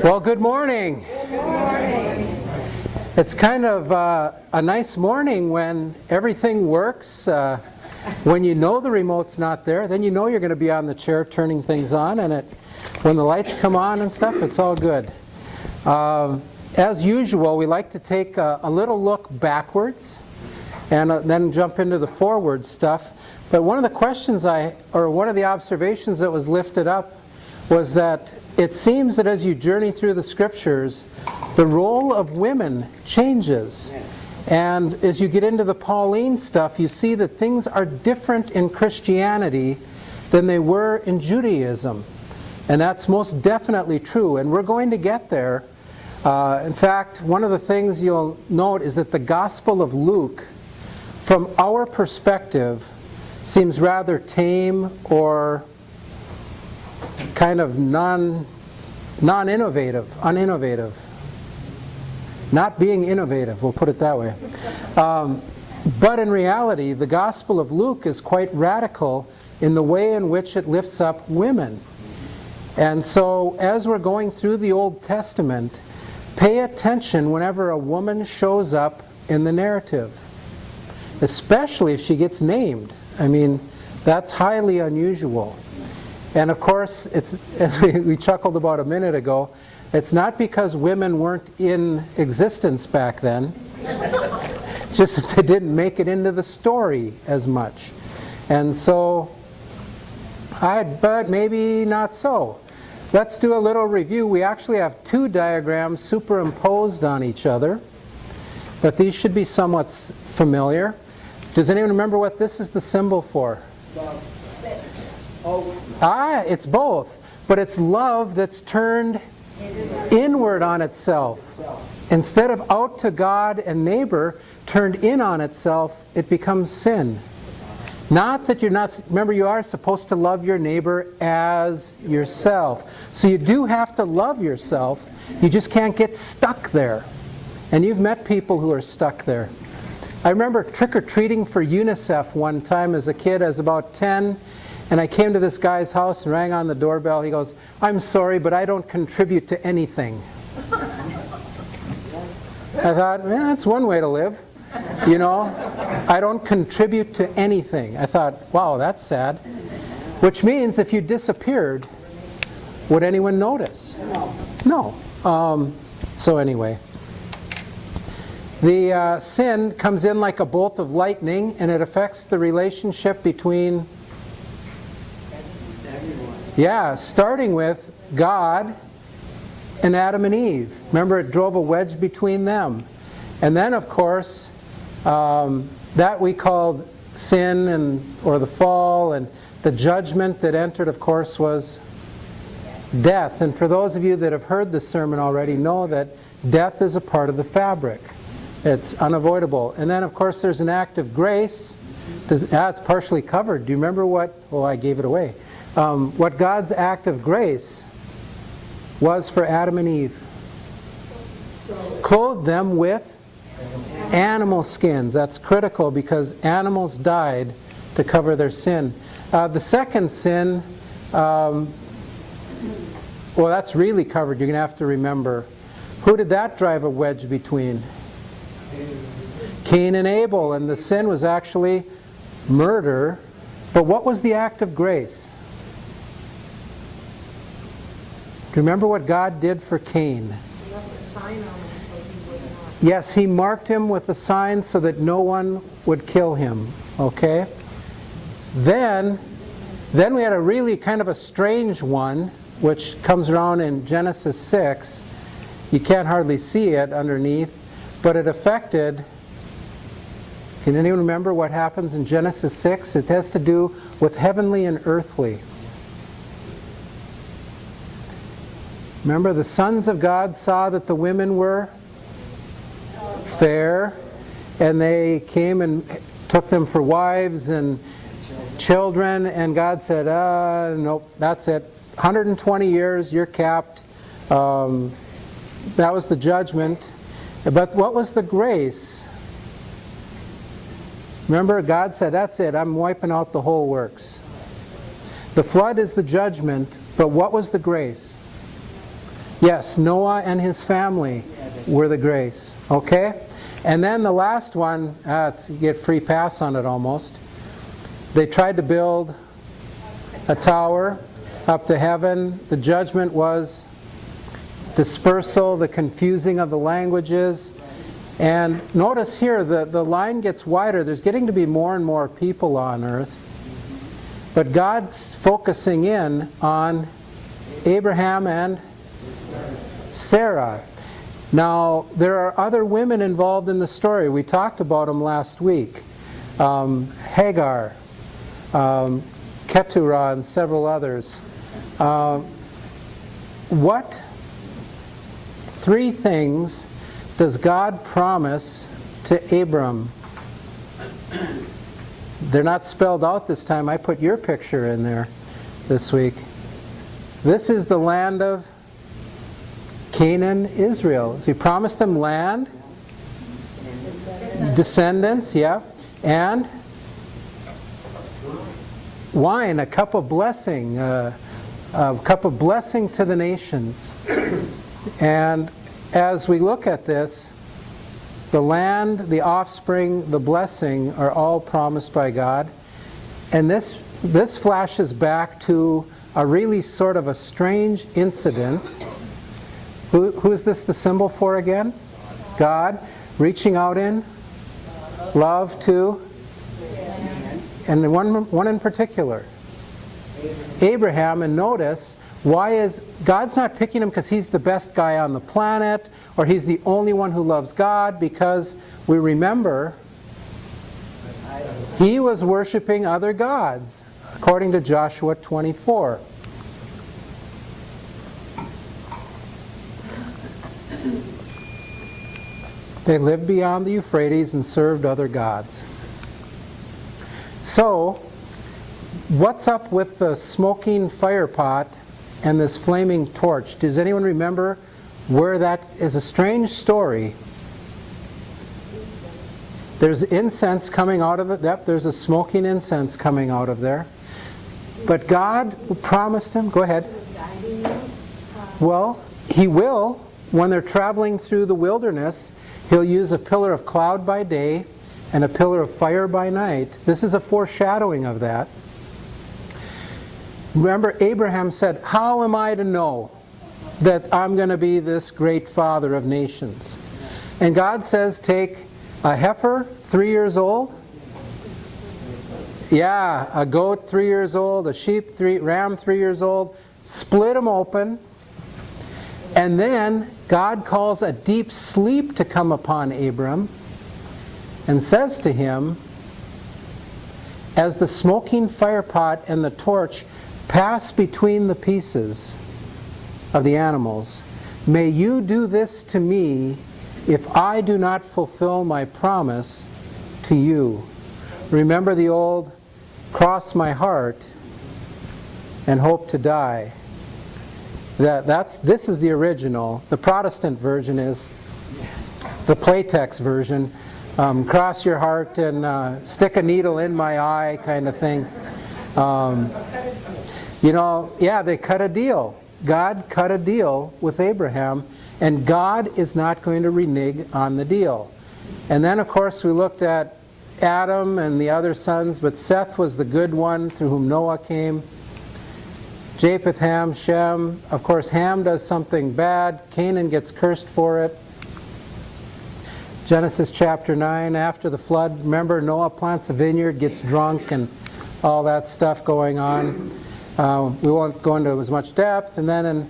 Well, good morning. Good morning. It's kind of a nice morning when everything works. When you know the remote's not there, then you know you're going to be on the chair turning things on, and when the lights come on and stuff, it's all good. As usual, we like to take a little look backwards and then jump into the forward stuff. But one of the questions one of the observations that was lifted up was that it seems that as you journey through the scriptures, the role of women changes. Yes. And as you get into the Pauline stuff, you see that things are different in Christianity than they were in Judaism. And that's most definitely true. And we're going to get there. In fact, one of the things you'll note is that the Gospel of Luke, from our perspective, seems rather tame or kind of uninnovative. Not being innovative, we'll put it that way. But in reality, the Gospel of Luke is quite radical in the way in which it lifts up women. And so as we're going through the Old Testament, pay attention whenever a woman shows up in the narrative, especially if she gets named. I mean, that's highly unusual. And of course, as we chuckled about a minute ago, it's not because women weren't in existence back then. It's just that they didn't make it into the story as much. And so, but maybe not so. Let's do a little review. We actually have two diagrams superimposed on each other, but these should be somewhat familiar. Does anyone remember what this is the symbol for? It's both, but it's love that's turned inward on itself. Instead of out to God and neighbor, turned in on itself, it becomes sin. Not that you're not, remember you are supposed to love your neighbor as yourself. So you do have to love yourself, you just can't get stuck there. And you've met people who are stuck there. I remember trick-or-treating for UNICEF one time as a kid, as about 10, and I came to this guy's house and rang on the doorbell. He goes, "I'm sorry, but I don't contribute to anything." I thought, that's one way to live. You know, I don't contribute to anything. I thought, wow, that's sad. Which means if you disappeared, would anyone notice? No. So anyway. The sin comes in like a bolt of lightning, and it affects the relationship between starting with God and Adam and Eve. Remember, it drove a wedge between them. And then, of course, that we called sin or the fall, and the judgment that entered, of course, was death. And for those of you that have heard the sermon already know that death is a part of the fabric. It's unavoidable. And then, of course, there's an act of grace. It's partially covered. Do you remember I gave it away. What God's act of grace was for Adam and Eve. Clothed them with animal skins. That's critical because animals died to cover their sin. The second sin, that's really covered. You're going to have to remember. Who did that drive a wedge between? Cain and Abel. And the sin was actually murder. But what was the act of grace? Do you remember what God did for Cain? Yes, he marked him with a sign so that no one would kill him. Okay? Then we had a really kind of a strange one, which comes around in Genesis 6. You can't hardly see it underneath, but it affected... Can anyone remember what happens in Genesis 6? It has to do with heavenly and earthly. Remember, the sons of God saw that the women were fair, and they came and took them for wives and children, and God said, nope, that's it. 120 years, you're capped. That was the judgment. But what was the grace? Remember, God said, that's it, I'm wiping out the whole works. The flood is the judgment, but what was the grace? Yes, Noah and his family were the grace. Okay? And then the last one, you get free pass on it almost. They tried to build a tower up to heaven. The judgment was dispersal, the confusing of the languages. And notice here, the line gets wider. There's getting to be more and more people on earth. But God's focusing in on Abraham and Sarah. Now, there are other women involved in the story. We talked about them last week. Hagar, Keturah, and several others. What three things does God promise to Abram? They're not spelled out this time. I put your picture in there this week. This is the land of Canaan, Israel. So he promised them land, descendants, yeah, and wine, a cup of blessing to the nations. And as we look at this, the land, the offspring, the blessing are all promised by God. And this flashes back to a really sort of a strange incident. Who is this the symbol for again? God reaching out in love to, and the one in particular, Abraham. And notice, why is God's not picking him because he's the best guy on the planet or he's the only one who loves God? Because we remember he was worshiping other gods, according to Joshua 24. They lived beyond the Euphrates and served other gods. So, what's up with the smoking fire pot and this flaming torch? Does anyone remember where that is? A strange story. There's incense coming out of it. Yep, there's a smoking incense coming out of there. But God promised him, go ahead. Well, he will. When they're traveling through the wilderness, he'll use a pillar of cloud by day and a pillar of fire by night. This is a foreshadowing of that. Remember, Abraham said, how am I to know that I'm going to be this great father of nations? And God says, take a heifer, 3 years old. Yeah, a goat, 3 years old. A sheep, ram, 3 years old. Split them open. And then God calls a deep sleep to come upon Abram and says to him, as the smoking fire pot and the torch pass between the pieces of the animals, may you do this to me if I do not fulfill my promise to you. Remember the old, cross my heart and hope to die. This is the original. The Protestant version is the Playtex version. Cross your heart and stick a needle in my eye kind of thing. They cut a deal. God cut a deal with Abraham, and God is not going to renege on the deal. And then, of course, we looked at Adam and the other sons, but Seth was the good one through whom Noah came. Japheth, Ham, Shem. Of course, Ham does something bad. Canaan gets cursed for it. Genesis chapter 9, after the flood, remember Noah plants a vineyard, gets drunk, and all that stuff going on. We won't go into as much depth. And then in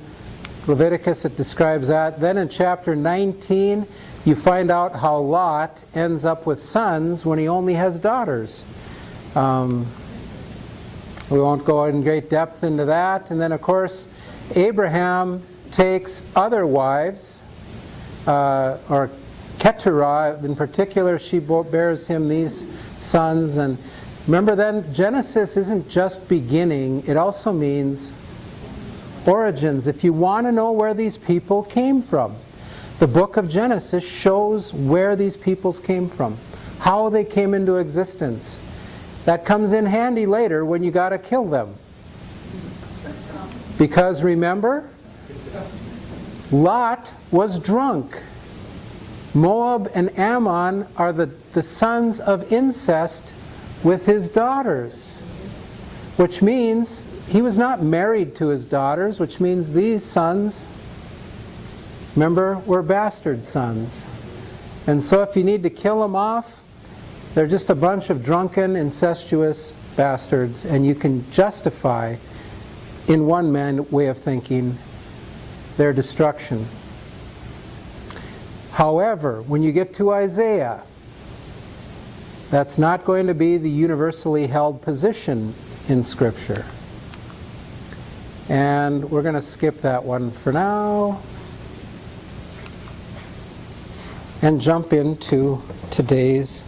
Leviticus it describes that. Then in chapter 19 you find out how Lot ends up with sons when he only has daughters. We won't go in great depth into that. And then, of course, Abraham takes other wives, or Keturah in particular, she bears him these sons. And remember then, Genesis isn't just beginning, it also means origins. If you want to know where these people came from, the book of Genesis shows where these peoples came from, how they came into existence. That comes in handy later when you got to kill them. Because remember, Lot was drunk. Moab and Ammon are the sons of incest with his daughters, which means he was not married to his daughters, which means these sons, remember, were bastard sons. And so if you need to kill them off, they're just a bunch of drunken, incestuous bastards, and you can justify, in one man's way of thinking, their destruction. However, when you get to Isaiah, that's not going to be the universally held position in Scripture. And we're going to skip that one for now and jump into today's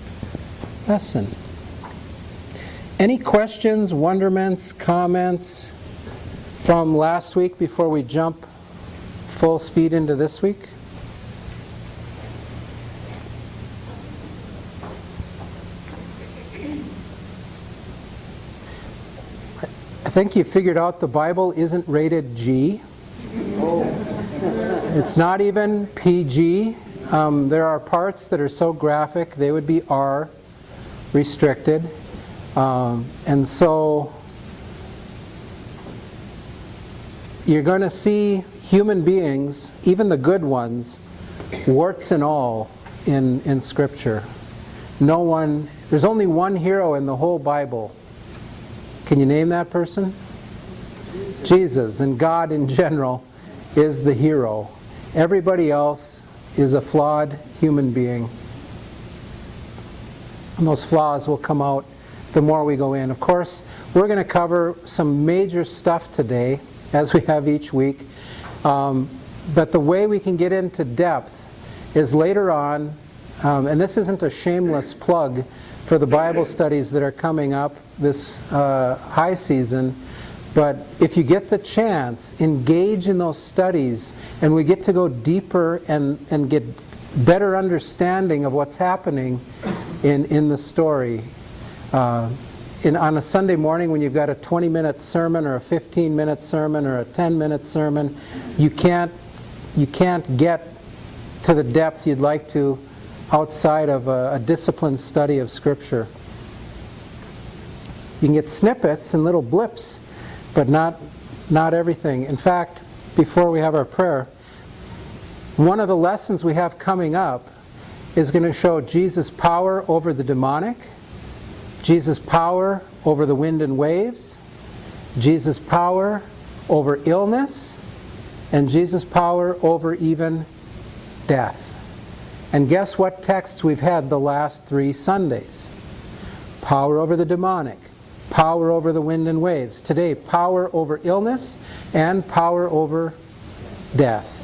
lesson. Any questions, wonderments, comments from last week before we jump full speed into this week? I think you figured out the Bible isn't rated G. It's not even PG. There are parts that are so graphic they would be R, restricted. And so you're going to see human beings, even the good ones, warts and all in Scripture. There's only one hero in the whole Bible. Can you name that person? Jesus. And God in general is the hero. Everybody else is a flawed human being. And those flaws will come out the more we go in. Of course, we're going to cover some major stuff today, as we have each week. But the way we can get into depth is later on, and this isn't a shameless plug for the Bible studies that are coming up this high season, but if you get the chance, engage in those studies, and we get to go deeper and get better understanding of what's happening in the story. On a Sunday morning when you've got a 20-minute sermon or a 15-minute sermon or a 10-minute sermon, you can't get to the depth you'd like to outside of a disciplined study of Scripture. You can get snippets and little blips, but not everything. In fact, before we have our prayer, one of the lessons we have coming up is going to show Jesus' power over the demonic, Jesus' power over the wind and waves, Jesus' power over illness, and Jesus' power over even death. And guess what texts we've had the last 3 Sundays? Power over the demonic, power over the wind and waves. Today, power over illness and power over death.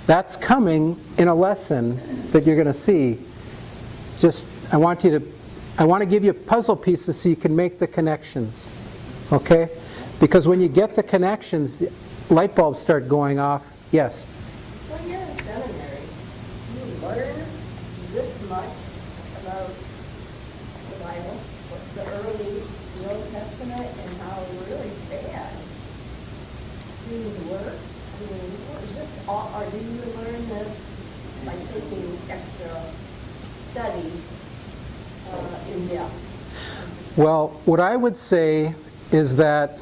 That's coming in a lesson that you're going to see. I want to give you puzzle pieces so you can make the connections. Okay? Because when you get the connections, light bulbs start going off. Yes? When you're in seminary, you learn this much about the Bible, the early Old Testament, and how really bad things were. I mean, is this all, or do you learn this by taking extra studies in depth? Well, what I would say is that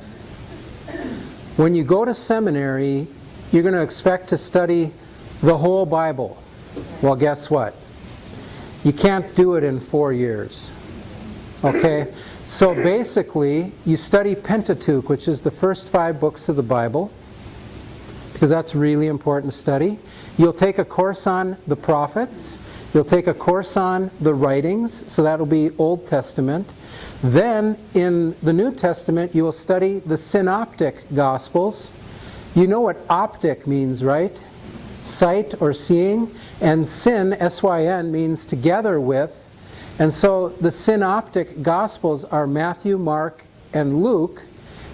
when you go to seminary, you're going to expect to study the whole Bible. Well, guess what? You can't do it in 4 years. Okay? So basically, you study Pentateuch, which is the first 5 books of the Bible, because that's really important to study. You'll take a course on the prophets. You'll take a course on the writings, so that'll be Old Testament. Then, in the New Testament, you will study the synoptic Gospels. You know what optic means, right? Sight or seeing. And syn, S-Y-N, means together with. And so the synoptic Gospels are Matthew, Mark, and Luke,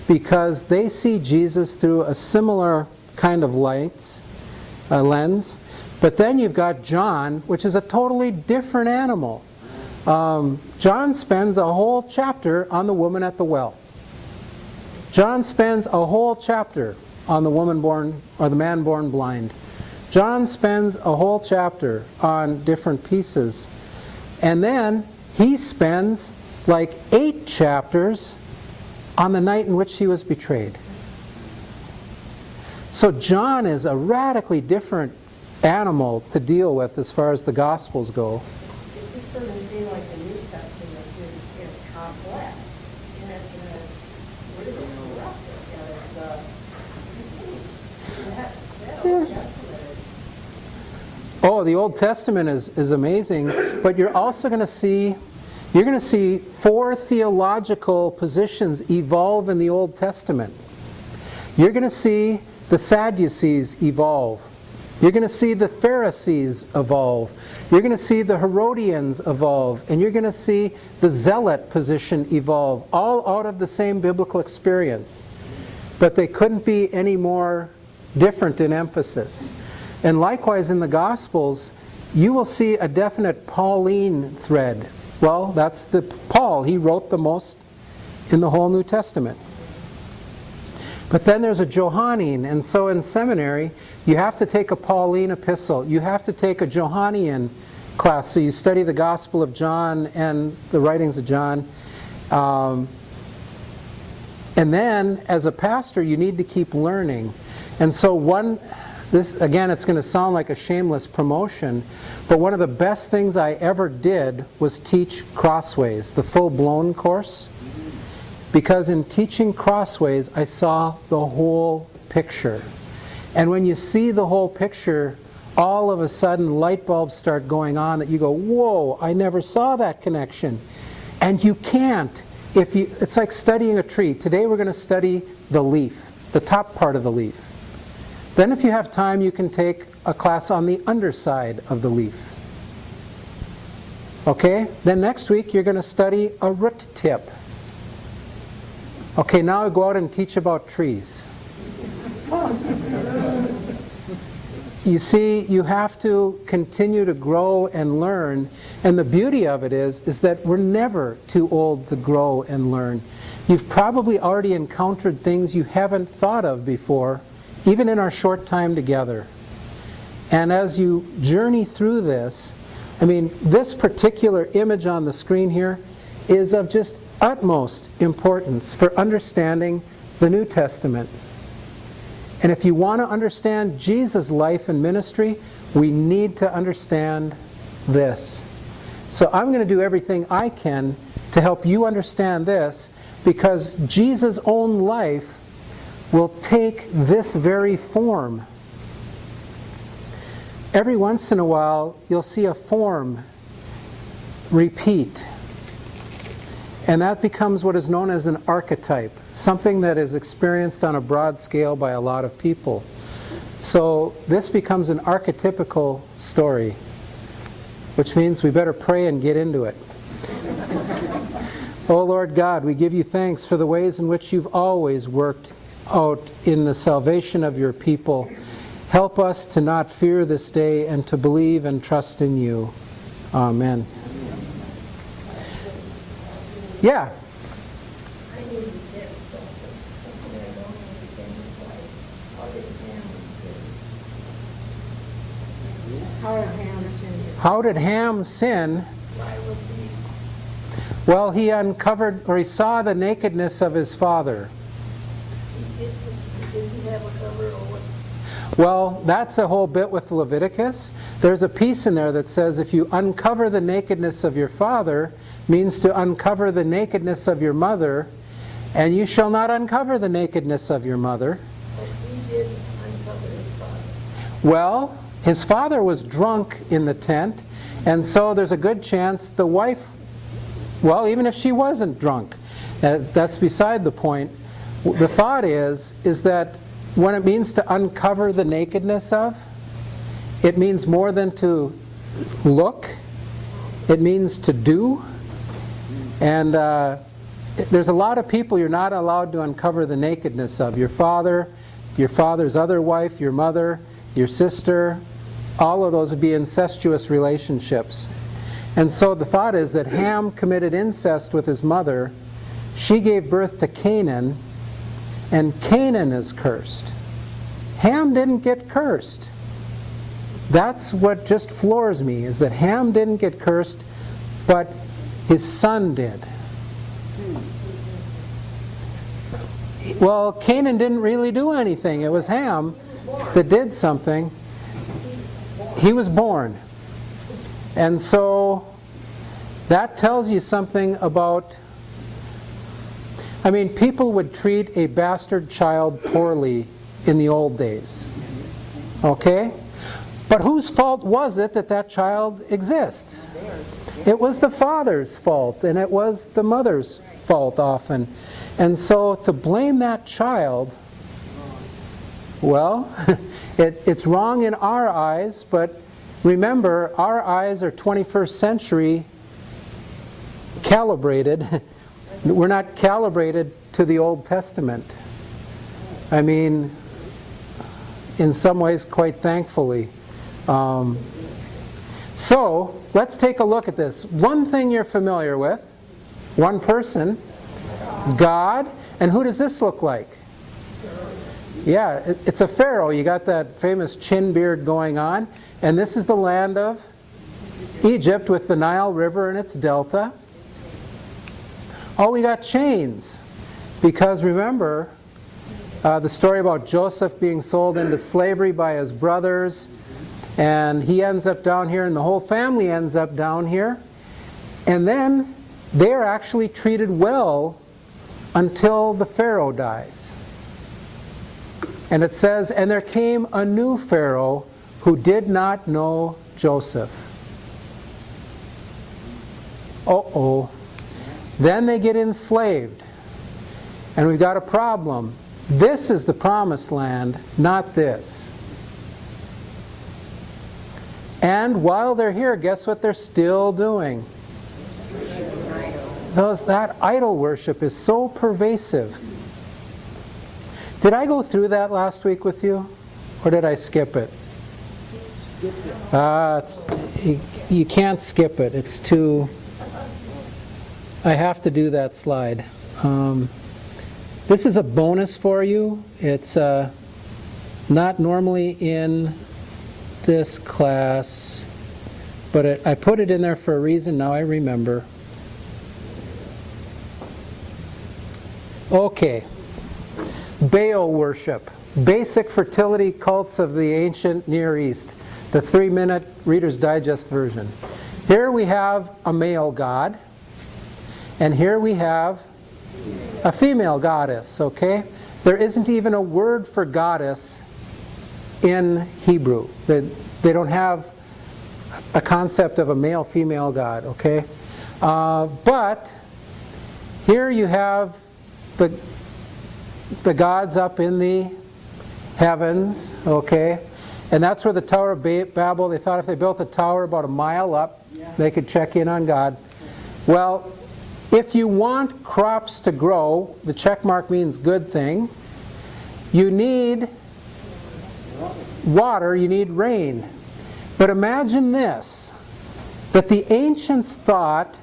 because they see Jesus through a similar kind of lens. But then you've got John, which is a totally different animal. John spends a whole chapter on the woman at the well. John spends a whole chapter on the woman born, or the man born blind. John spends a whole chapter on different pieces. And then he spends like 8 chapters on the night in which he was betrayed. So John is a radically different animal to deal with as far as the Gospels go. It just doesn't seem like the New Testament is complex. And it's really corrupted. And it's Oh, the Old Testament is amazing, but you're also going to see 4 theological positions evolve in the Old Testament. You're going to see the Sadducees evolve. You're going to see the Pharisees evolve. You're going to see the Herodians evolve. And you're going to see the Zealot position evolve, all out of the same biblical experience. But they couldn't be any more different in emphasis. And likewise in the Gospels, you will see a definite Pauline thread. Well, that's the Paul. He wrote the most in the whole New Testament. But then there's a Johannine, and so in seminary, you have to take a Pauline epistle. You have to take a Johannine class, so you study the Gospel of John and the writings of John. And then, as a pastor, you need to keep learning. And so this, again, it's going to sound like a shameless promotion, but one of the best things I ever did was teach Crossways, the full-blown course. Because in teaching Crossways, I saw the whole picture. And when you see the whole picture, all of a sudden light bulbs start going on that you go, whoa, I never saw that connection. And you can't. It's like studying a tree. Today we're going to study the leaf, the top part of the leaf. Then if you have time, you can take a class on the underside of the leaf. Okay? Then next week you're going to study a root tip. Okay, now I go out and teach about trees. You see, you have to continue to grow and learn. And the beauty of it is that we're never too old to grow and learn. You've probably already encountered things you haven't thought of before, even in our short time together. And as you journey through this, I mean, this particular image on the screen here is of just utmost importance for understanding the New Testament. And if you want to understand Jesus' life and ministry, we need to understand this. So I'm going to do everything I can to help you understand this, because Jesus' own life will take this very form. Every once in a while, you'll see a form repeat. And that becomes what is known as an archetype, something that is experienced on a broad scale by a lot of people. So this becomes an archetypical story, which means we better pray and get into it. Oh Lord God, we give you thanks for the ways in which you've always worked out in the salvation of your people. Help us to not fear this day and to believe and trust in you. Amen. Yeah. I need to get something I don't understand is like, how did Ham sin? How did Ham sin? Why was he? Well, he uncovered, or he saw the nakedness of his father. Did he have a cover or what? Well, that's a whole bit with Leviticus. There's a piece in there that says if you uncover the nakedness of your father, means to uncover the nakedness of your mother, and you shall not uncover the nakedness of your mother. But he did uncover his father. Well, his father was drunk in the tent, and so there's a good chance the wife, well, even if she wasn't drunk, that's beside the point. The thought is that when it means to uncover the nakedness of, it means more than to look. It means to do. And there's a lot of people you're not allowed to uncover the nakedness of. Your father, your father's other wife, your mother, your sister, all of those would be incestuous relationships. And so the thought is that Ham committed incest with his mother. She gave birth to Canaan, and Canaan is cursed. Ham didn't get cursed. That's what just floors me, is that Ham didn't get cursed, but his son did. Well, Canaan didn't really do anything. It was Ham that did something. He was born. And so that tells you something about, I mean, people would treat a bastard child poorly in the old days. Okay? But whose fault was it that that child exists? It was the father's fault, and it was the mother's fault often. And so to blame that child, well, it's wrong in our eyes, but remember, our eyes are 21st century calibrated. We're not calibrated to the Old Testament. I mean, in some ways, quite thankfully. So, let's take a look at this. One thing you're familiar with, one person, God, and who does this look like? Yeah, it's a pharaoh. You got that famous chin beard going on, and this is the land of Egypt with the Nile River and its delta. Oh, we got chains, because remember the story about Joseph being sold into slavery by his brothers, and he ends up down here, and the whole family ends up down here, and then they're actually treated well until the Pharaoh dies. And it says, and there came a new Pharaoh who did not know Joseph. Uh-oh. Then they get enslaved. And we've got a problem. This is the promised land, not this. And while they're here, guess what they're still doing? That idol worship is so pervasive. Did I go through that last week with you? Or did I skip it? You can't skip it. It's too... I have to do that slide. This is a bonus for you. It's not normally in this class, but I put it in there for a reason. Now I remember. Okay. Baal worship. Basic fertility cults of the ancient Near East. The 3-minute Reader's Digest version. Here we have a male god. And here we have a female goddess, okay? There isn't even a word for goddess in Hebrew. They don't have a concept of a male-female god, okay? But here you have the gods up in the heavens, okay? And that's where the Tower of Babel, they thought if they built a tower about a mile up, they could check in on God. Well, if you want crops to grow, the check mark means good thing. You need water, you need rain. But imagine this, that the ancients thought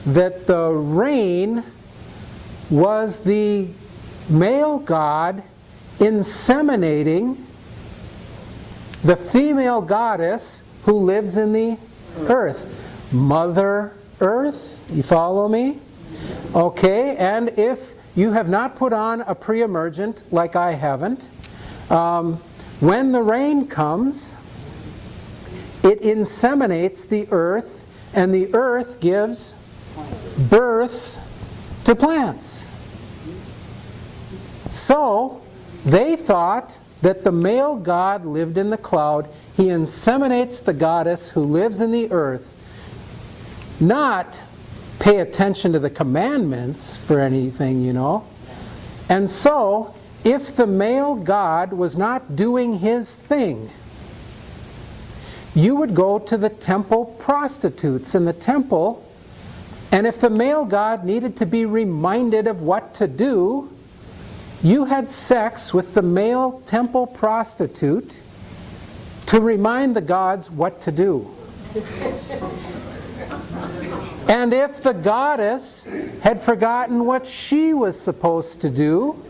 that the rain was the male god inseminating the female goddess who lives in the earth. Mother Earth, you follow me? Okay, and if you have not put on a pre-emergent, like I haven't, when the rain comes, it inseminates the earth, and the earth gives birth to plants. So, they thought that the male god lived in the cloud. He inseminates the goddess who lives in the earth. Not pay attention to the commandments for anything, you know. And so, if the male god was not doing his thing, you would go to the temple prostitutes in the temple, and if the male god needed to be reminded of what to do, you had sex with the male temple prostitute to remind the gods what to do. And if the goddess had forgotten what she was supposed to do,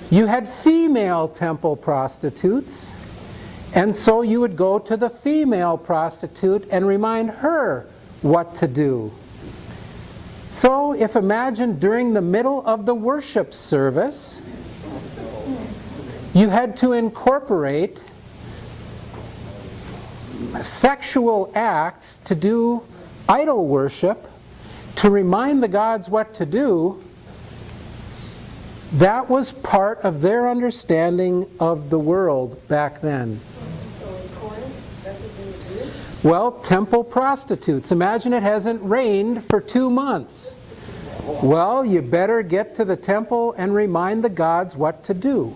you had female temple prostitutes, And so you would go to the female prostitute and remind her what to do. So if imagine during the middle of the worship service, you had to incorporate sexual acts to do idol worship, to remind the gods what to do, that was part of their understanding of the world back then. So in Corinth, that's what they would do? Well, temple prostitutes. Imagine it hasn't rained for 2 months. Well, you better get to the temple and remind the gods what to do.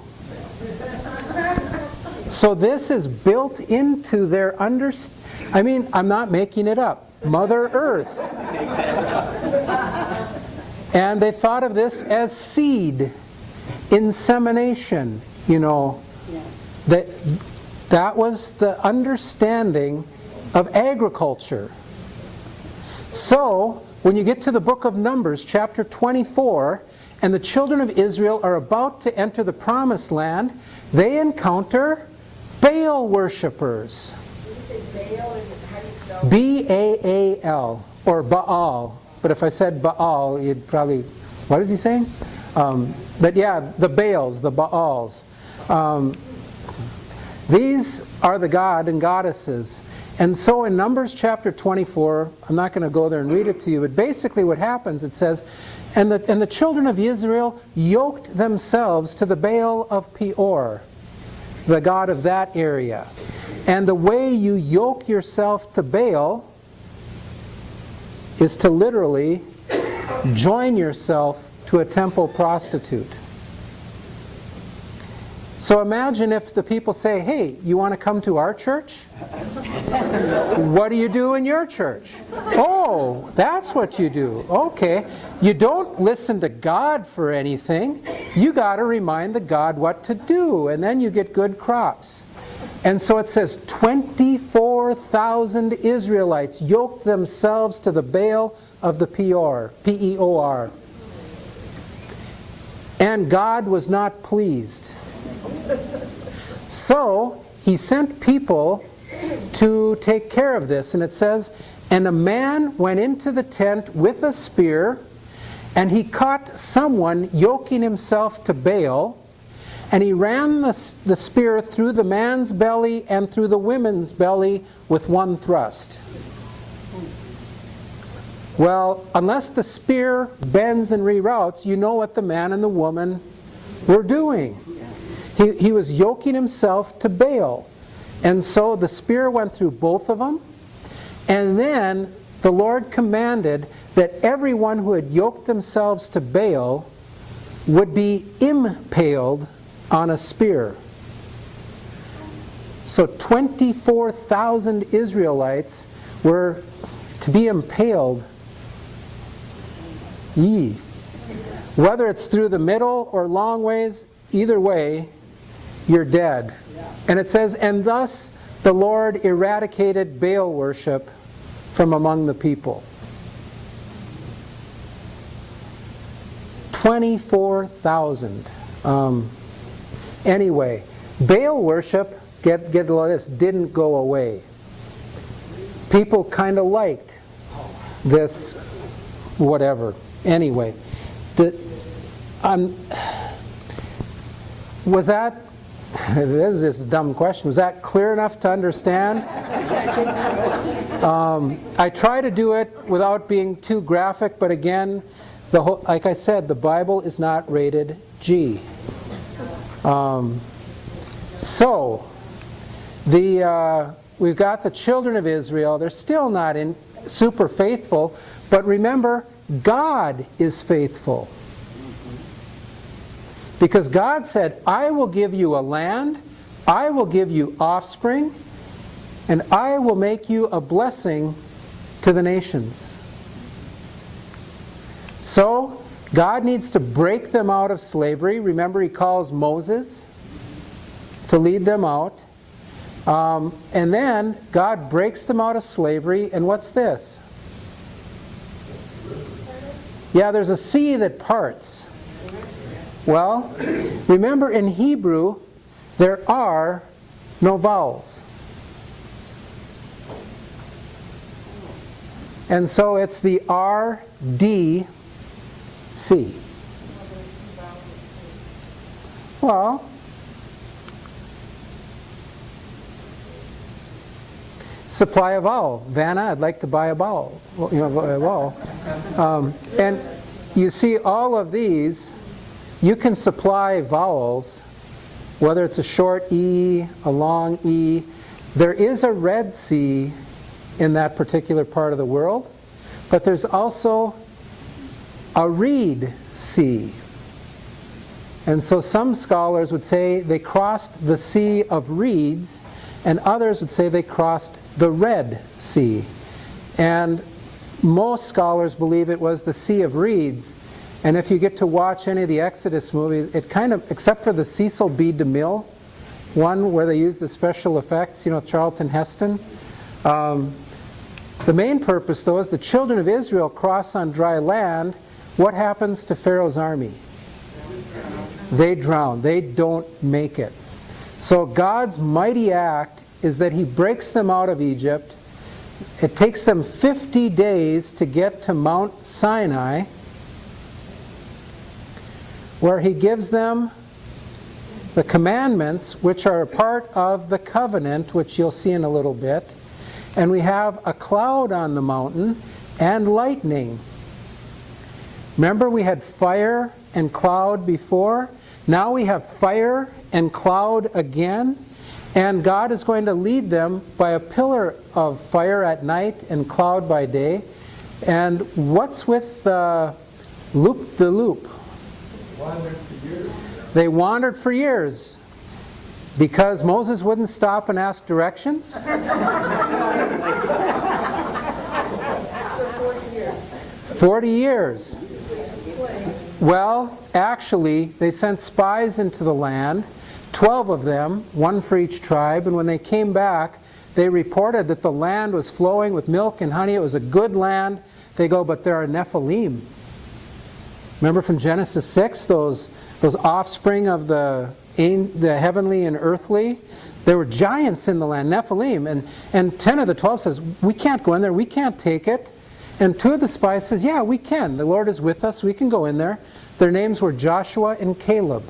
So this is built into their understanding. I mean, I'm not making it up. Mother Earth. And they thought of this as seed, insemination, you know. That was the understanding of agriculture. So, when you get to the book of Numbers, chapter 24, and the children of Israel are about to enter the promised land, they encounter Baal worshippers. Did you say Baal? How do you spell it? B-A-A-L, or Baal. But if I said Baal, you'd probably, what is he saying? But yeah, the Baals, the Baals. These are the god and goddesses. And so in Numbers chapter 24, I'm not going to go there and read it to you, but basically what happens, it says, and the children of Israel yoked themselves to the Baal of Peor, the god of that area. And the way you yoke yourself to Baal is to literally join yourself to a temple prostitute. So imagine if the people say, hey, you want to come to our church? What do you do in your church? Oh, that's what you do. Okay. You don't listen to God for anything. You got to remind the God what to do, and then you get good crops. And so it says 24,000 Israelites yoked themselves to the Baal of the Peor, P-E-O-R. And God was not pleased. So he sent people to take care of this. And it says, and a man went into the tent with a spear, and he caught someone yoking himself to Baal, and he ran the spear through the man's belly and through the woman's belly with one thrust. Well, unless the spear bends and reroutes, you know what the man and the woman were doing. He was yoking himself to Baal. And so the spear went through both of them. And then the Lord commanded that everyone who had yoked themselves to Baal would be impaled on a spear. So 24,000 Israelites were to be impaled. Yee. Whether it's through the middle or long ways, either way, you're dead. And it says, and thus the Lord eradicated Baal worship from among the people. 24,000. Anyway, Baal worship, get this, didn't go away. People kind of liked this whatever. Anyway, was that, this is just a dumb question, was that clear enough to understand? I try to do it without being too graphic, but again, like I said, the Bible is not rated G. So, we've got the children of Israel. They're still not super faithful, but remember, God is faithful. Because God said, I will give you a land, I will give you offspring, and I will make you a blessing to the nations. So, God needs to break them out of slavery. Remember, He calls Moses to lead them out. And then, God breaks them out of slavery, and what's this? Yeah, there's a sea that parts. Well, remember in Hebrew, there are no vowels. And so it's the R, D, C. Well, supply a vowel. Vanna, I'd like to buy a vowel. A vowel. And you see all of these, you can supply vowels, whether it's a short E, a long E. There is a red C in that particular part of the world, but there's also a reed C. And so some scholars would say they crossed the Sea of Reeds, and others would say they crossed the Red Sea. And most scholars believe it was the Sea of Reeds. And if you get to watch any of the Exodus movies, it kind of, except for the Cecil B. DeMille one where they use the special effects, Charlton Heston. The main purpose, though, is the children of Israel cross on dry land. What happens to Pharaoh's army? They drown. They don't make it. So God's mighty act is that He breaks them out of Egypt. It takes them 50 days to get to Mount Sinai, where He gives them the commandments, which are a part of the covenant, which you'll see in a little bit. And we have a cloud on the mountain and lightning. Remember, we had fire and cloud before. Now we have fire and cloud again. And God is going to lead them by a pillar of fire at night and cloud by day. And what's with the loop? Wandered for years. They wandered for years because Moses wouldn't stop and ask directions. For 40 years. 40 years. Well, actually, they sent spies into the land, 12 of them, one for each tribe, and when they came back, they reported that the land was flowing with milk and honey. It was a good land. They go, but there are Nephilim. Remember from Genesis 6, those offspring of the heavenly and earthly? There were giants in the land, Nephilim. And 10 of the 12 says, we can't go in there, we can't take it. And 2 of the spies says, yeah, we can. The Lord is with us, we can go in there. Their names were Joshua and Caleb.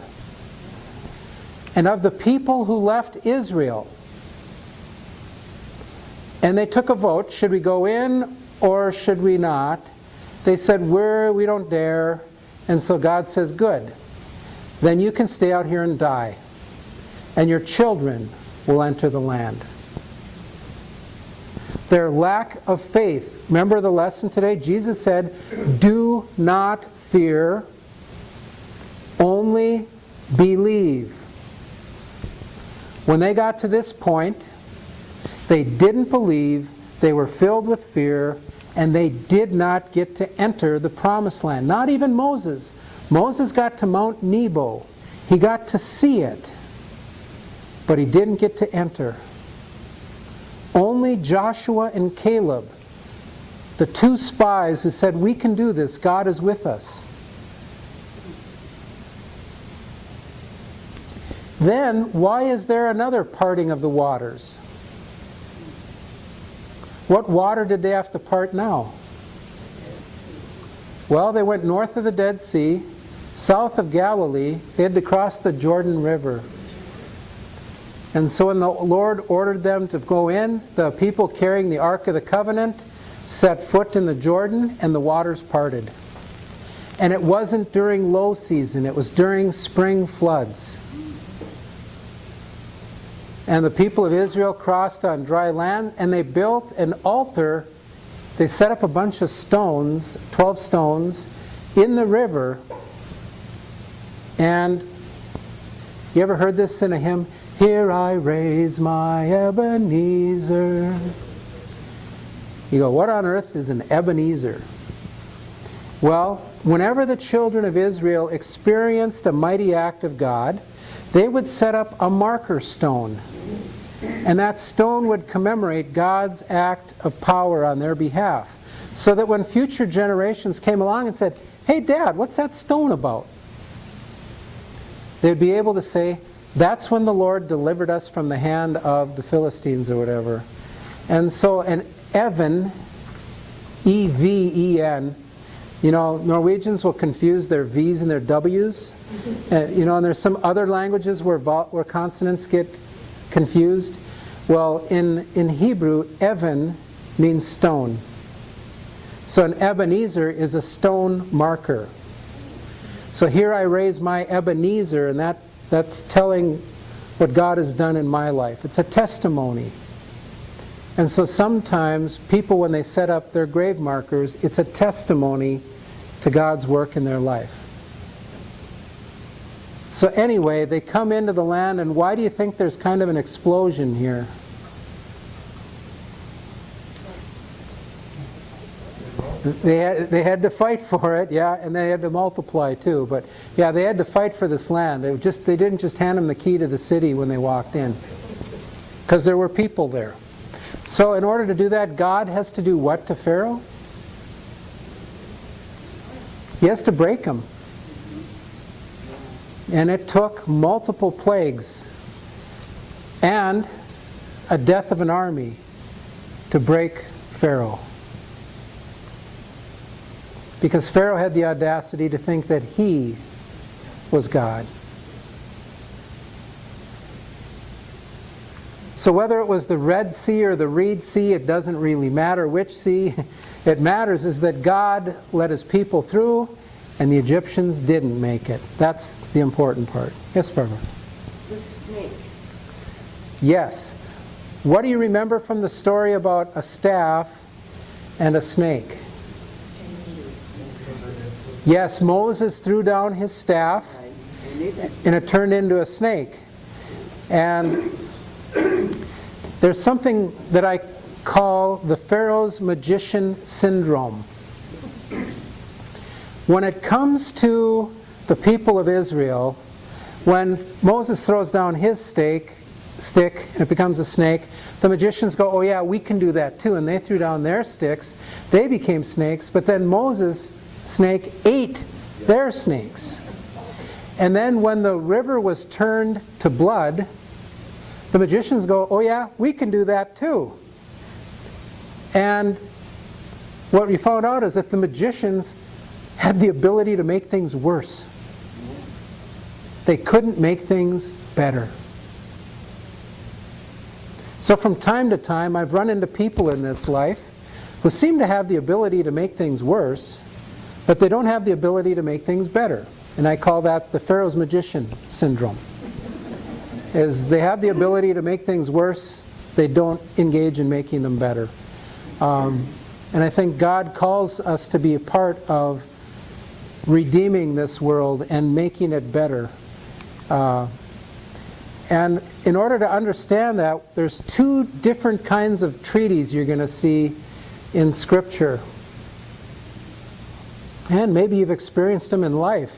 And of the people who left Israel, and they took a vote, should we go in or should we not? They said, we don't dare. And so God says, good. Then you can stay out here and die. And your children will enter the land. Their lack of faith. Remember the lesson today? Jesus said, do not fear, only believe. When they got to this point, they didn't believe, they were filled with fear, and they did not get to enter the promised land. Not even Moses. Moses got to Mount Nebo. He got to see it, but he didn't get to enter. Only Joshua and Caleb, the 2 spies who said, we can do this, God is with us. Then, why is there another parting of the waters? What water did they have to part now? Well, they went north of the Dead Sea, south of Galilee. They had to cross the Jordan River. And so when the Lord ordered them to go in, the people carrying the Ark of the Covenant set foot in the Jordan, and the waters parted. And it wasn't during low season, it was during spring floods. And the people of Israel crossed on dry land, and they built an altar. They set up a bunch of stones, 12 stones, in the river. And you ever heard this in a hymn? Here I raise my Ebenezer. You go, what on earth is an Ebenezer? Well, whenever the children of Israel experienced a mighty act of God, they would set up a marker stone. And that stone would commemorate God's act of power on their behalf. So that when future generations came along and said, hey Dad, what's that stone about? They'd be able to say, That's when the Lord delivered us from the hand of the Philistines or whatever. And so an Even, E-V-E-N, Norwegians will confuse their V's and their W's. And there's some other languages where consonants get confused. Well, in Hebrew, Even means stone. So an Ebenezer is a stone marker. So here I raise my Ebenezer, and that's telling what God has done in my life. It's a testimony. And so sometimes people, when they set up their grave markers, it's a testimony to God's work in their life. So anyway, they come into the land, and why do you think there's kind of an explosion here? They had to fight for it, yeah, and they had to multiply too. But yeah, they had to fight for this land. They didn't just hand them the key to the city when they walked in, because there were people there. So in order to do that, God has to do what to Pharaoh? He has to break them. And it took multiple plagues and a death of an army to break Pharaoh. Because Pharaoh had the audacity to think that he was God. So whether it was the Red Sea or the Reed Sea, it doesn't really matter which sea. It matters is that God let his people through, and the Egyptians didn't make it. That's the important part. Yes, Barbara? The snake. Yes. What do you remember from the story about a staff and a snake? Yes, Moses threw down his staff, and it turned into a snake. And there's something that I call the Pharaoh's magician syndrome. When it comes to the people of Israel, when Moses throws down his stick and it becomes a snake, the magicians go, oh yeah, we can do that too. And they threw down their sticks. They became snakes, but then Moses' snake ate their snakes. And then when the river was turned to blood, the magicians go, oh yeah, we can do that too. And what we found out is that the magicians had the ability to make things worse. They couldn't make things better. So from time to time, I've run into people in this life who seem to have the ability to make things worse, but they don't have the ability to make things better. And I call that the Pharaoh's magician syndrome. Is they have the ability to make things worse, they don't engage in making them better. And I think God calls us to be a part of redeeming this world and making it better. And in order to understand that, there's two different kinds of treaties you're going to see in Scripture. And maybe you've experienced them in life.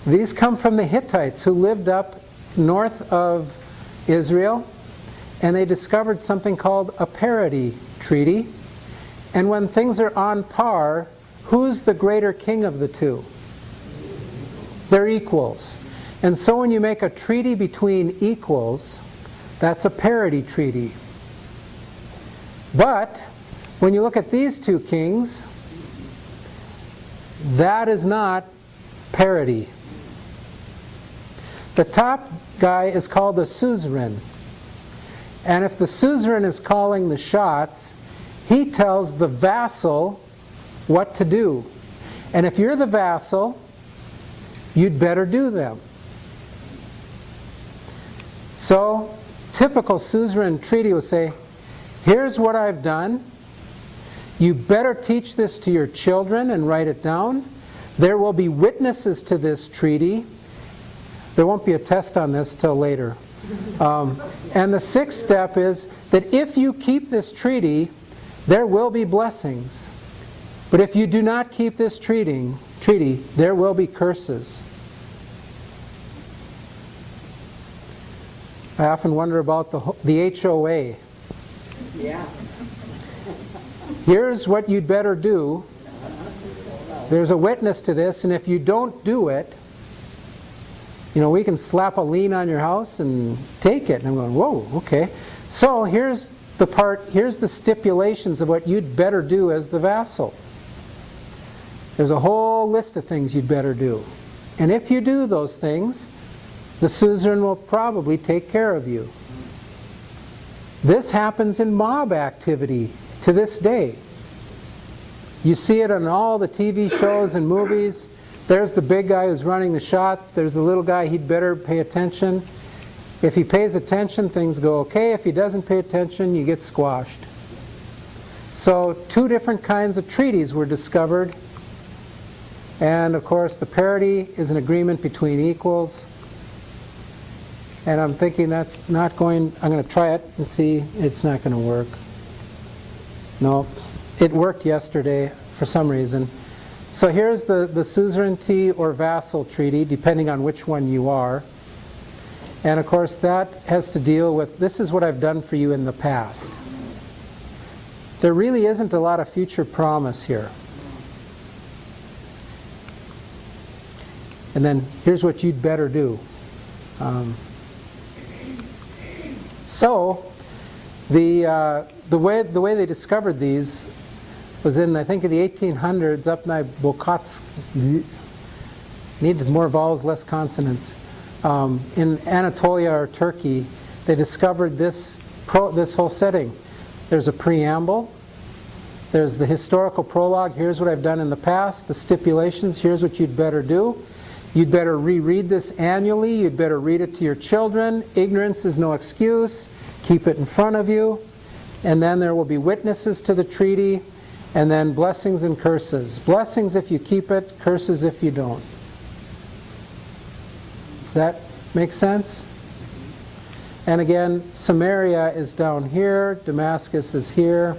These come from the Hittites who lived up north of Israel, and they discovered something called a parity treaty. And when things are on par, who's the greater king of the two? They're equals. And so when you make a treaty between equals, that's a parity treaty. But when you look at these two kings, that is not parity. The top guy is called the suzerain. And if the suzerain is calling the shots, he tells the vassal what to do. And if you're the vassal, you'd better do them. So, typical suzerain treaty would say, here's what I've done. You better teach this to your children and write it down. There will be witnesses to this treaty. There won't be a test on this till later. And the sixth step is that if you keep this treaty, there will be blessings. But if you do not keep this treaty, there will be curses. I often wonder about the HOA. Yeah. Here's what you'd better do. There's a witness to this, and if you don't do it, We can slap a lien on your house and take it. And I'm going, whoa, okay. So here's the stipulations of what you'd better do as the vassal. There's a whole list of things you'd better do. And if you do those things, the suzerain will probably take care of you. This happens in mob activity to this day. You see it on all the TV shows and movies. There's the big guy who's running the shot. There's the little guy, he'd better pay attention. If he pays attention, things go okay. If he doesn't pay attention, you get squashed. So 2 different kinds of treaties were discovered. And of course, the parity is an agreement between equals. And I'm thinking that's not going, I'm going to try it and see, it's not going to work. No, it worked yesterday for some reason. So here's the suzerainty or vassal treaty, depending on which one you are. And of course that has to deal with, this is what I've done for you in the past. There really isn't a lot of future promise here. And then here's what you'd better do. So the way they discovered these was in, I think, in the 1800s, up by Bokatsk. Needed more vowels, less consonants. In Anatolia or Turkey, they discovered this whole setting. There's a preamble. There's the historical prologue. Here's what I've done in the past. The stipulations. Here's what you'd better do. You'd better reread this annually. You'd better read it to your children. Ignorance is no excuse. Keep it in front of you. And then there will be witnesses to the treaty. And then blessings and curses. Blessings if you keep it, curses if you don't. Does that make sense? And again, Samaria is down here. Damascus is here.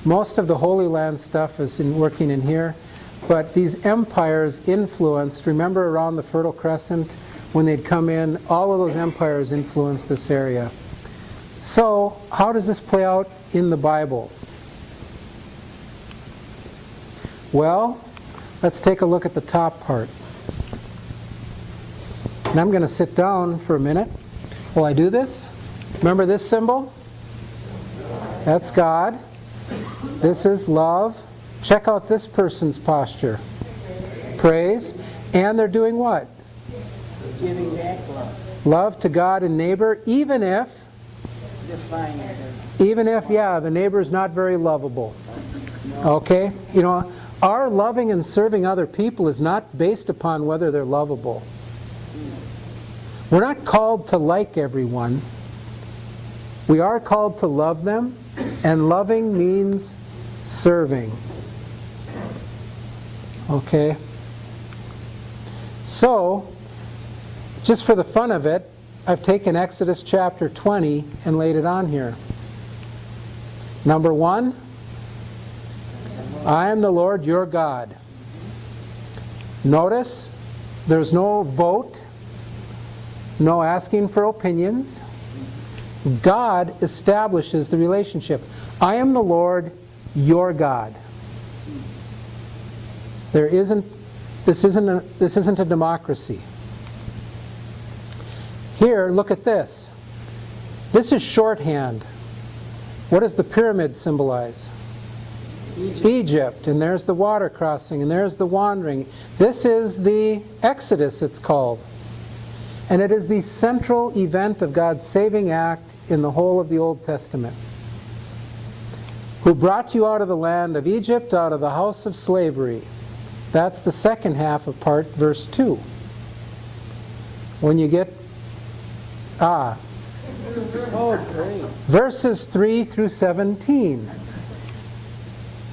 Most of the Holy Land stuff is working in here. But these empires influenced, remember around the Fertile Crescent, when they'd come in, all of those empires influenced this area. So, how does this play out in the Bible? Well, let's take a look at the top part. And I'm going to sit down for a minute. Will I do this? Remember this symbol? That's God. This is love. Check out this person's posture. Praise. And they're doing what? Giving back love. Love to God and neighbor, even if, the neighbor is not very lovable. Okay? Our loving and serving other people is not based upon whether they're lovable. We're not called to like everyone. We are called to love them, and loving means serving. Okay? So, just for the fun of it, I've taken Exodus chapter 20 and laid it on here. Number 1, I am the Lord your God. Notice, there's no vote, no asking for opinions. God establishes the relationship. I am the Lord your God. This isn't a democracy. Here, look at this. This is shorthand. What does the pyramid symbolize? Egypt. And there's the water crossing, and there's the wandering. This is the Exodus, it's called. And it is the central event of God's saving act in the whole of the Old Testament. Who brought you out of the land of Egypt, out of the house of slavery. That's the second half of verse 2. When you get verses 3 through 17.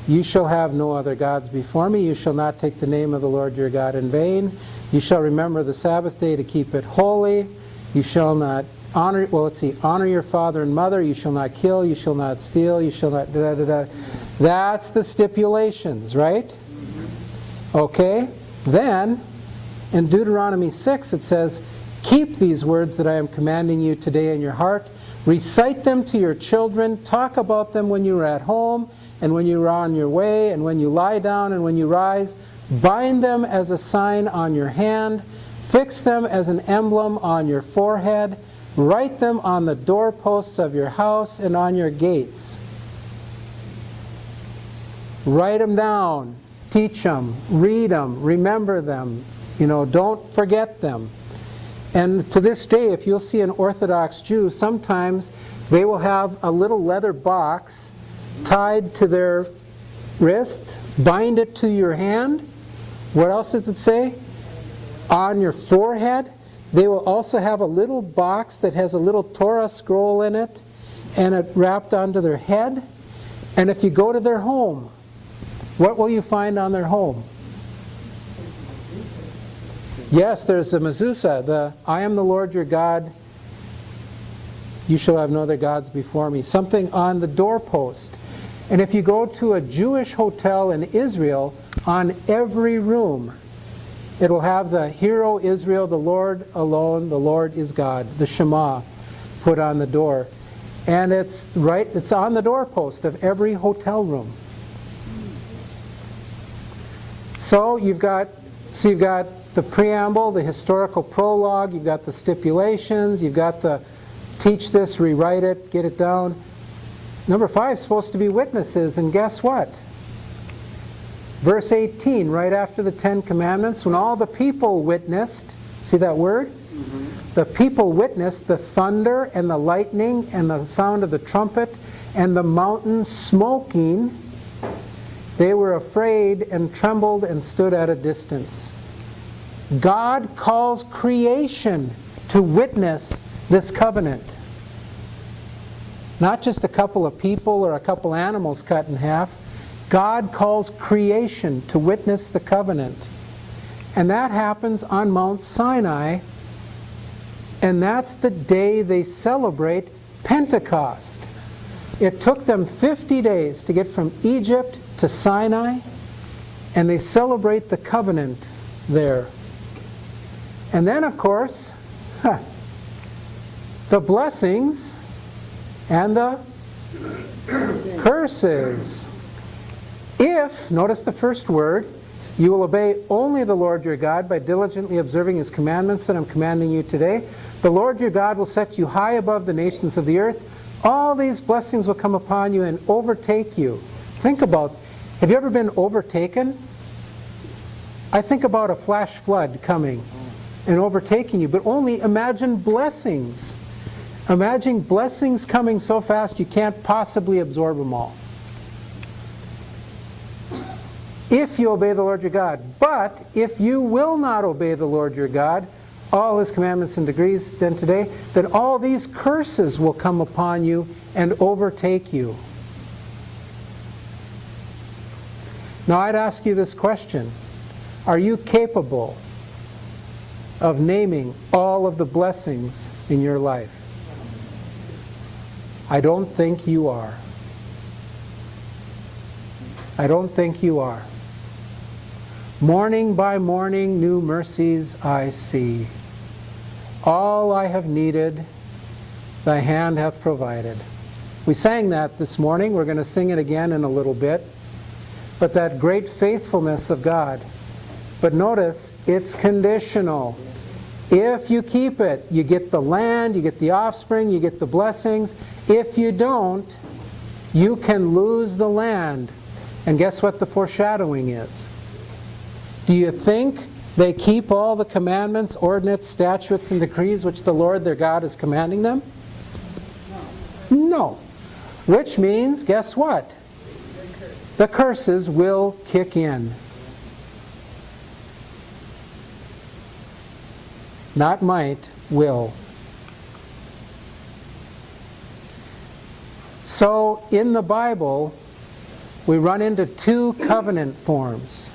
You shall have no other gods before me. You shall not take the name of the Lord your God in vain. You shall remember the Sabbath day to keep it holy. You shall not honor your father and mother. You shall not kill. You shall not steal. You shall not da-da-da-da. That's the stipulations, right? Okay. Then, in Deuteronomy 6 it says, keep these words that I am commanding you today in your heart. Recite them to your children. Talk about them when you are at home and when you are on your way and when you lie down and when you rise. Bind them as a sign on your hand. Fix them as an emblem on your forehead. Write them on the doorposts of your house and on your gates. Write them down. Teach them. Read them. Remember them. Don't forget them. And to this day, if you'll see an Orthodox Jew, sometimes they will have a little leather box tied to their wrist, bind it to your hand. What else does it say? On your forehead. They will also have a little box that has a little Torah scroll in it, and it wrapped onto their head. And if you go to their home, what will you find on their home? Yes, there's the mezuzah, I am the Lord your God, you shall have no other gods before me. Something on the doorpost. And if you go to a Jewish hotel in Israel, on every room, it will have the Hear, O Israel, the Lord alone, the Lord is God, the Shema, put on the door. And it's on the doorpost of every hotel room. So you've got the preamble, the historical prologue, you've got the stipulations, you've got the teach this, rewrite it, get it down. Number 5 is supposed to be witnesses, and guess what? Verse 18, right after the 10 Commandments, when all the people witnessed, see that word? Mm-hmm. The people witnessed the thunder and the lightning and the sound of the trumpet and the mountain smoking. They were afraid and trembled and stood at a distance. God calls creation to witness this covenant. Not just a couple of people or a couple animals cut in half. God calls creation to witness the covenant. And that happens on Mount Sinai. And that's the day they celebrate Pentecost. It took them 50 days to get from Egypt to Sinai, and they celebrate the covenant there. And then, of course, the blessings and the curses. If, notice the first word, you will obey only the Lord your God by diligently observing His commandments that I'm commanding you today, the Lord your God will set you high above the nations of the earth. All these blessings will come upon you and overtake you. Think about, have you ever been overtaken? I think about a flash flood coming and overtaking you, but only imagine blessings. Imagine blessings coming so fast you can't possibly absorb them all. If you obey the Lord your God. But if you will not obey the Lord your God, all His commandments and decrees then today, then all these curses will come upon you and overtake you. Now I'd ask you this question. Are you capable of naming all of the blessings in your life? I don't think you are. I don't think you are. Morning by morning, new mercies I see. All I have needed, thy hand hath provided. We sang that this morning. We're going to sing it again in a little bit. But that great faithfulness of God. But notice, it's conditional. If you keep it, you get the land, you get the offspring, you get the blessings. If you don't, you can lose the land. And guess what the foreshadowing is? Do you think they keep all the commandments, ordinances, statutes, and decrees which the Lord their God is commanding them? No. Which means, guess what? The curses will kick in. Not might, will. So, in the Bible, we run into two covenant forms.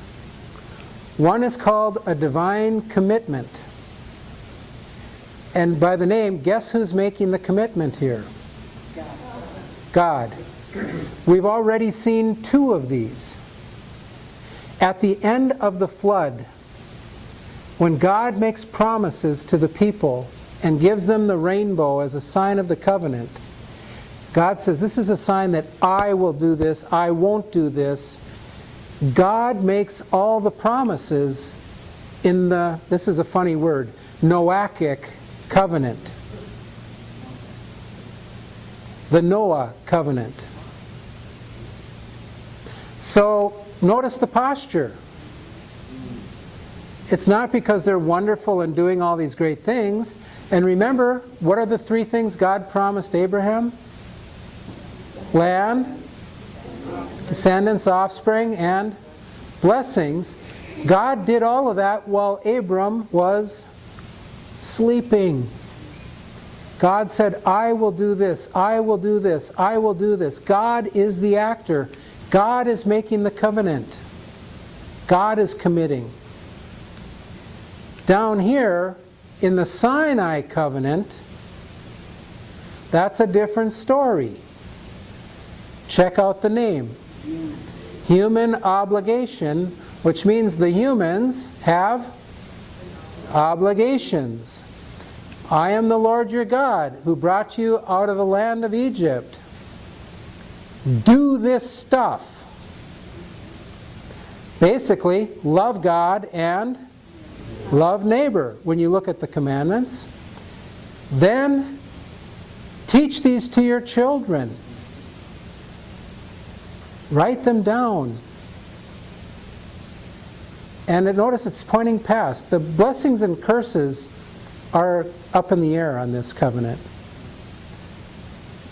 One is called a divine commitment. And by the name, guess who's making the commitment here? God. We've already seen two of these. At the end of the flood, when God makes promises to the people and gives them the rainbow as a sign of the covenant, God says, this is a sign that I will do this, I won't do this. God makes all the promises this is a funny word, Noachic covenant. The Noah covenant. So notice the posture. It's not because they're wonderful and doing all these great things. And remember, what are the three things God promised Abraham? Land, descendants, offspring, and blessings. God did all of that while Abram was sleeping. God said, I will do this, I will do this, I will do this. God is the actor. God is making the covenant. God is committing. Down here, in the Sinai covenant, that's a different story. Check out the name. Human obligation, which means the humans have obligations. I am the Lord your God who brought you out of the land of Egypt. Do this stuff. Basically, love God and love neighbor when you look at the commandments. Then teach these to your children. Write them down. And notice it's pointing past. The blessings and curses are up in the air on this covenant.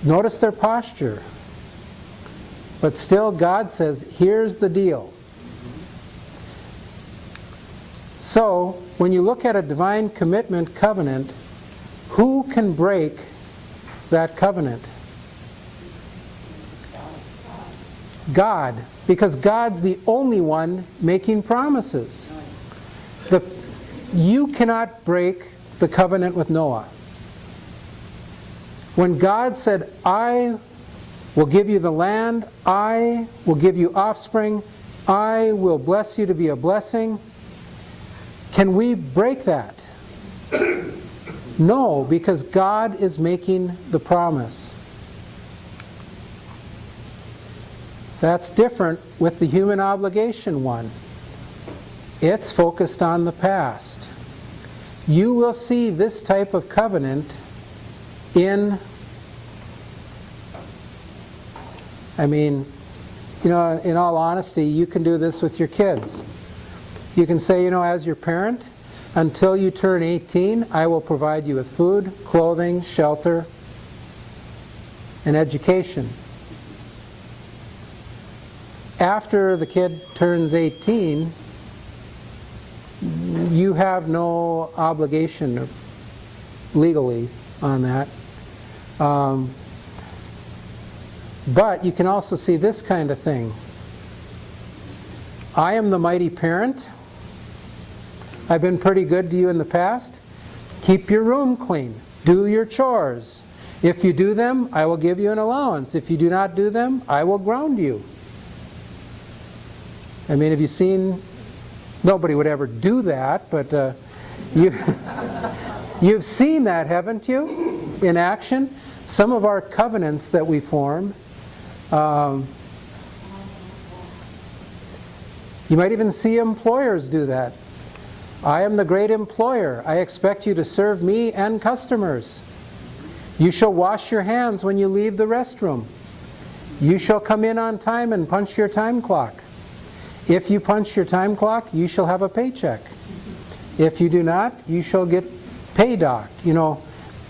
Notice their posture. But still God says, here's the deal. So, when you look at a divine commitment covenant, who can break that covenant? God. Because God's the only one making promises. You cannot break the covenant with Noah. When God said, I will give you the land, I will give you offspring, I will bless you to be a blessing, can we break that? No, because God is making the promise. That's different with the human obligation one. It's focused on the past. You will see this type of covenant in in all honesty, you can do this with your kids. You can say, as your parent, until you turn 18, I will provide you with food, clothing, shelter, and education. After the kid turns 18, you have no obligation legally on that. But you can also see this kind of thing. I am the mighty parent. I've been pretty good to you in the past. Keep your room clean. Do your chores. If you do them, I will give you an allowance. If you do not do them, I will ground you. Have you seen... Nobody would ever do that, but you've seen that, haven't you, in action? Some of our covenants that we form, you might even see employers do that. I am the great employer. I expect you to serve me and customers. You shall wash your hands when you leave the restroom. You shall come in on time and punch your time clock. If you punch your time clock, you shall have a paycheck. If you do not, you shall get pay docked.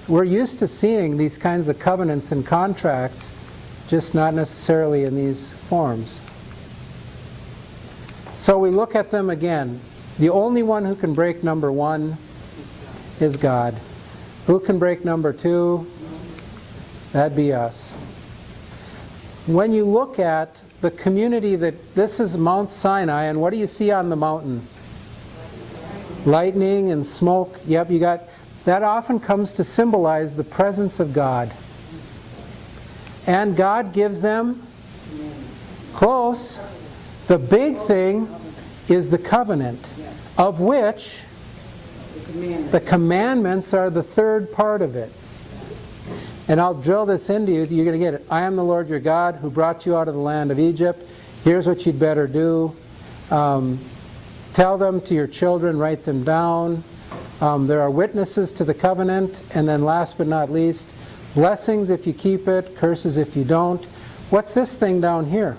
We're used to seeing these kinds of covenants and contracts, just not necessarily in these forms. So we look at them again. The only one who can break number one is God. Who can break number two? That'd be us. When you look at the community this is Mount Sinai, and what do you see on the mountain? Lightning and smoke. Yep, that often comes to symbolize the presence of God. And God gives them close. The big thing is the covenant, of which the commandments are the third part of it. And I'll drill this into you. You're going to get it. I am the Lord your God who brought you out of the land of Egypt. Here's what you'd better do. tell them to your children, write them down. There are witnesses to the covenant. And then last but not least, blessings if you keep it, curses if you don't. What's this thing down here?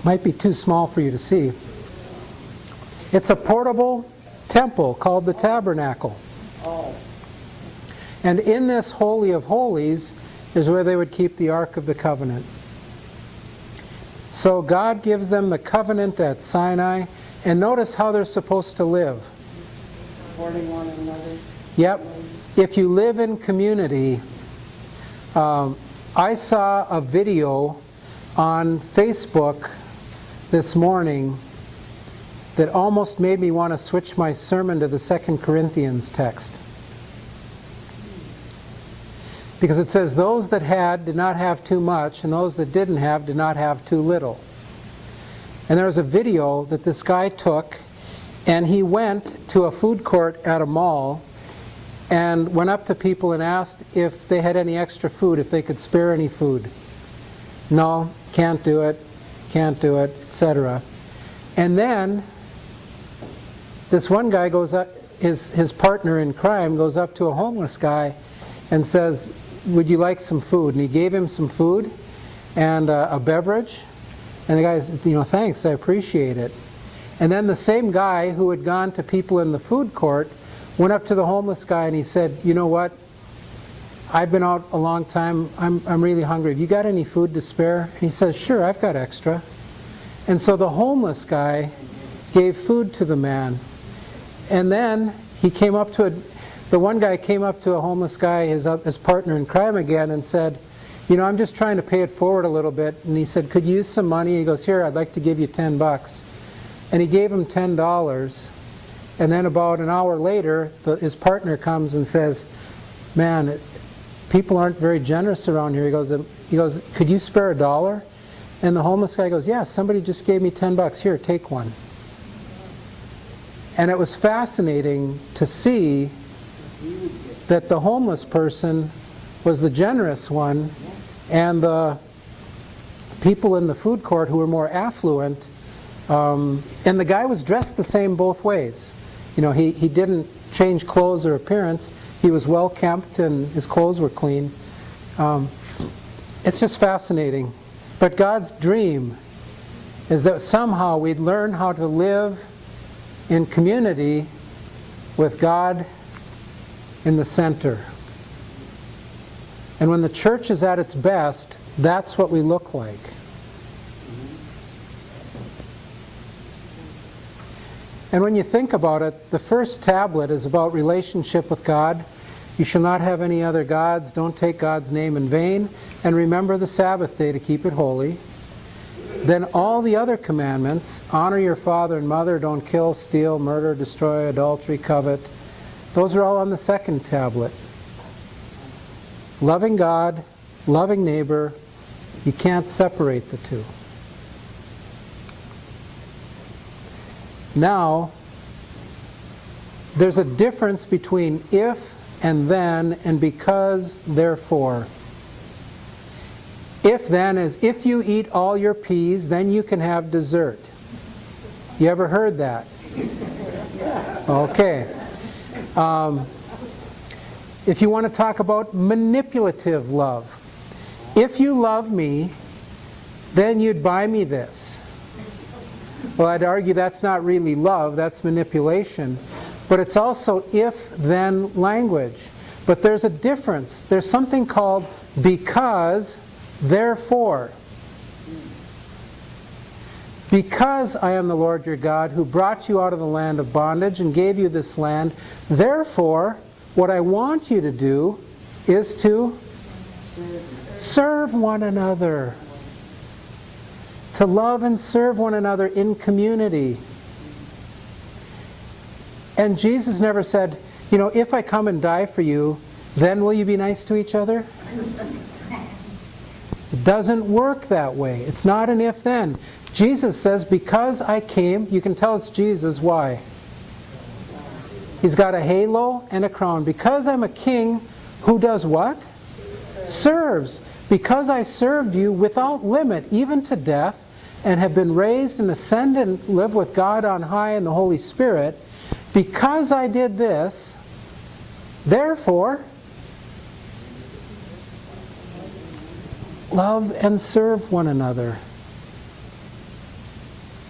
Might be too small for you to see. It's a portable temple called the tabernacle. Oh, And in this Holy of Holies is where they would keep the Ark of the Covenant. So God gives them the covenant at Sinai, and notice how they're supposed to live. supporting one another. Yep. If you live in community, I saw a video on Facebook this morning that almost made me want to switch my sermon to the 2 Corinthians text. Because it says, those that had did not have too much, and those that didn't have did not have too little. And there was a video that this guy took, and he went to a food court at a mall and went up to people and asked if they had any extra food, if they could spare any food. No, can't do it, etc. And then this one guy goes up, his partner in crime goes up to a homeless guy and says, would you like some food? And he gave him some food and a beverage. And the guy said, thanks, I appreciate it. And then the same guy who had gone to people in the food court went up to the homeless guy and he said, you know what? I've been out a long time. I'm really hungry. Have you got any food to spare? And he says, sure, I've got extra. And so the homeless guy gave food to the man. And then he came up to the one guy came up to a homeless guy, his partner in crime again, and said, I'm just trying to pay it forward a little bit. And he said, could you use some money? He goes, here, I'd like to give you $10. And he gave him $10. And then about an hour later, his partner comes and says, man, people aren't very generous around here. He goes, could you spare $1? And the homeless guy goes, yeah, somebody just gave me $10. Here, take one. And it was fascinating to see that the homeless person was the generous one, and the people in the food court who were more affluent, and the guy was dressed the same both ways. He didn't change clothes or appearance. He was well kept and his clothes were clean. It's just fascinating. But God's dream is that somehow we'd learn how to live in community with God in the center. And when the church is at its best, that's what we look like. And when you think about it, the first tablet is about relationship with God. You shall not have any other gods. Don't take God's name in vain. And remember the Sabbath day to keep it holy. Then all the other commandments, honor your father and mother, don't kill, steal, murder, destroy, adultery, covet, those are all on the second tablet. Loving God, loving neighbor, you can't separate the two. Now, there's a difference between if and then and because, therefore. If then is if you eat all your peas, then you can have dessert. You ever heard that? Okay. If you want to talk about manipulative love, if you love me, then you'd buy me this. Well, I'd argue that's not really love, that's manipulation. But it's also if-then language. But there's a difference. There's something called because, therefore. Because I am the Lord your God who brought you out of the land of bondage and gave you this land, therefore, what I want you to do is to serve one another. To love and serve one another in community. And Jesus never said, if I come and die for you, then will you be nice to each other? It doesn't work that way. It's not an if-then. Jesus says, because I came, you can tell it's Jesus. Why? He's got a halo and a crown. Because I'm a king, who does what? Serves. because I served you without limit, even to death, and have been raised and ascended and live with God on high in the Holy Spirit, because I did this, therefore, love and serve one another.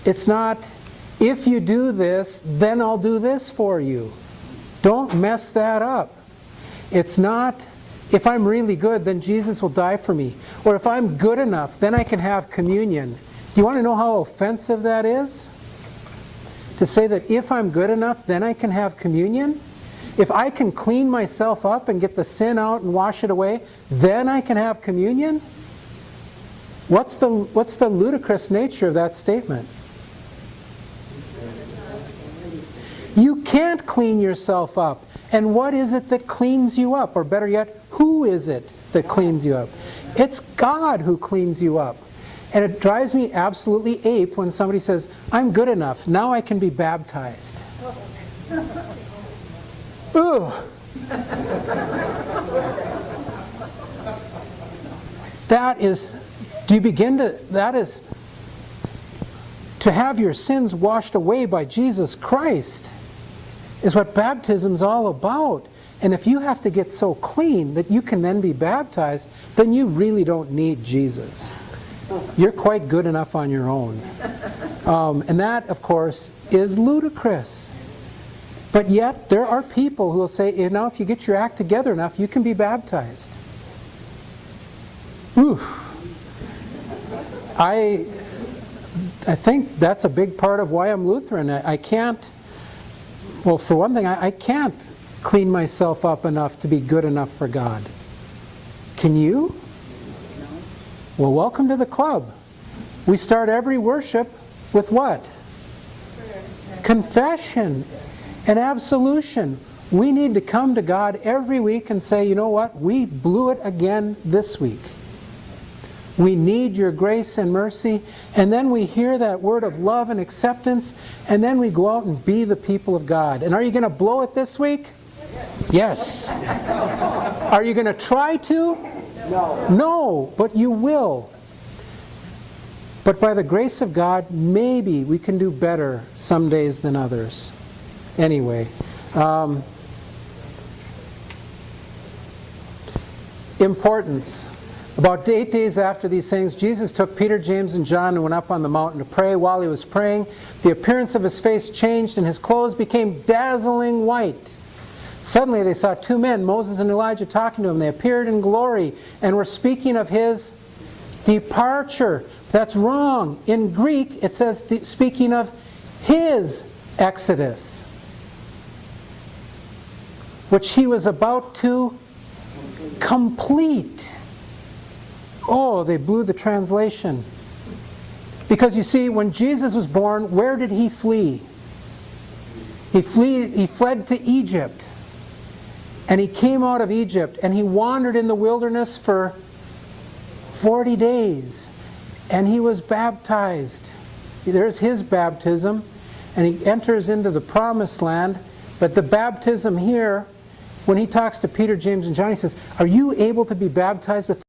It's not, if you do this, then I'll do this for you. Don't mess that up. It's not, if I'm really good, then Jesus will die for me. Or if I'm good enough, then I can have communion. Do you want to know how offensive that is? To say that if I'm good enough, then I can have communion? If I can clean myself up and get the sin out and wash it away, then I can have communion? What's the ludicrous nature of that statement? You can't clean yourself up. And what is it that cleans you up? Or better yet, who is it that cleans you up? It's God who cleans you up. And it drives me absolutely ape when somebody says, I'm good enough, now I can be baptized. Ugh. That is to have your sins washed away by Jesus Christ is what baptism's all about. And if you have to get so clean that you can then be baptized, then you really don't need Jesus. You're quite good enough on your own. And that, of course, is ludicrous. But yet, there are people who will say, you know, if you get your act together enough, you can be baptized. Whew. I think that's a big part of why I'm Lutheran. I can't, well, for one thing, I can't clean myself up enough to be good enough for God. Can you? Well, welcome to the club. We start every worship with what? Confession and absolution. We need to come to God every week and say, you know what? We blew it again this week. We need your grace and mercy. And then we hear that word of love and acceptance, and then we go out and be the people of God. And are you going to blow it this week? Yes. Are you going to try to? No. No, but you will. But by the grace of God, maybe we can do better some days than others. Anyway. Importance. About 8 days after these things, Jesus took Peter, James, and John and went up on the mountain to pray. While he was praying, the appearance of his face changed and his clothes became dazzling white. Suddenly they saw two men, Moses and Elijah, talking to him. They appeared in glory and were speaking of his departure. That's wrong. In Greek, it says speaking of his exodus, which he was about to complete. Oh, they blew the translation. Because you see, when Jesus was born, where did he flee? He fled to Egypt. And he came out of Egypt and he wandered in the wilderness for 40 days. And he was baptized. There's his baptism. And he enters into the promised land. But the baptism here, when he talks to Peter, James, and John, he says, are you able to be baptized with